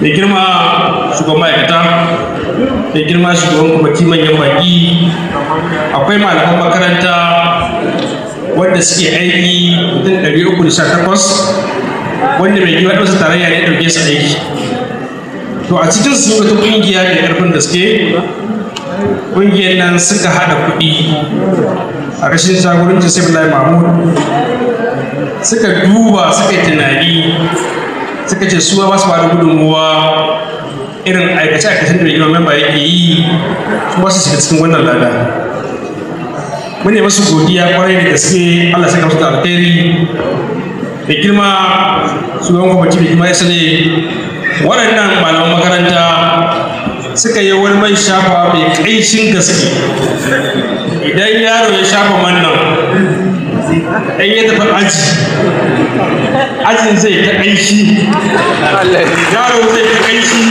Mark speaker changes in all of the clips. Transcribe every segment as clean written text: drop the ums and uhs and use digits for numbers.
Speaker 1: da girma shugaban ma'aikata, da girma shugaban kwamiti manyan baki, akwai malaman makaranta wanda suke aiki mutum 318 wanda mai girma ɗansa tarayya ne ya ɗauke su aiki. To a cikin su wata ƙungiya mai ƙarfin gaske, ƙungiyar nan suka haɗa kuɗi a rashin jagorancin Saifullah Mahmud, suka duba suka yi tunani suka ce su ba su ba da gudunmuwa irin aikace-aikacen da mai girma memba yake yi, su ba su shiga cikin wannan lada. Mune masu godiya kwarai da gaske, Allah saka musu da alkhairi. Da girma shugaban kwamiti mai girma ya sani waɗannan malaman makaranta suka yi wani mai shafa mai ƙanshin gaske. Idan yaro ya shafa man nan ɗan ya tafi ajin zai ta ƙanshi, yaro zai ta ƙanshi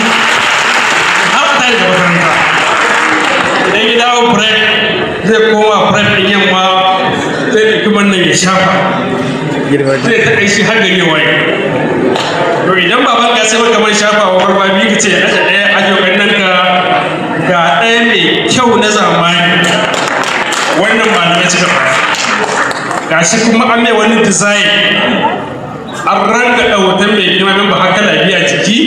Speaker 1: har ta da makaranta. Idan ya dawo break zai koma break ɗin yamma zai ɗauki man nan ya shafa, zai ta ƙanshi har gari ya waye. To idan baban ka sai maka man shafa wa farfa biyu ka ce aje ɗaya aje wannan ka ga ɗaya mai kyau na zamani wannan malamai suka fara. Gashi kuma an mai wani design an ranga hoton mai girma memba haka lafiya ciki,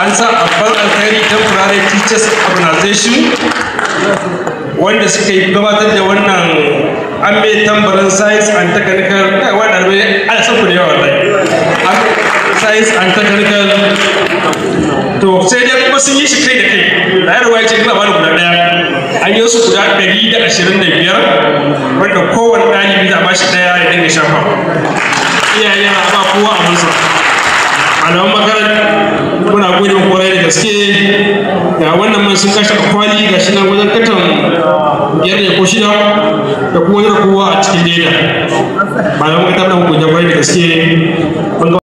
Speaker 1: an sa abban alkhairi temporary teachers organization wanda suka yi gabatar da wannan an mai tambarin science and technical wanda ɗalibai ana son ku da yawa wallahi science and technical. To sai dai kuma sun yi shi kai da kai, da yarwa ya ce ina bada guda ɗaya, an yi su guda 125 wanda kowane ɗalibi za a bashi ɗaya ya dinga shafa. Iyaye na ba kowa a mansa. Malaman makaranta muna gode muku kwarai da gaske. Ga wannan man sun kashe kwali ga shi nan wajen katan 5 ko 6 da kuma kowa a cikin leda. Malaman makaranta muna gode kwarai da gaske.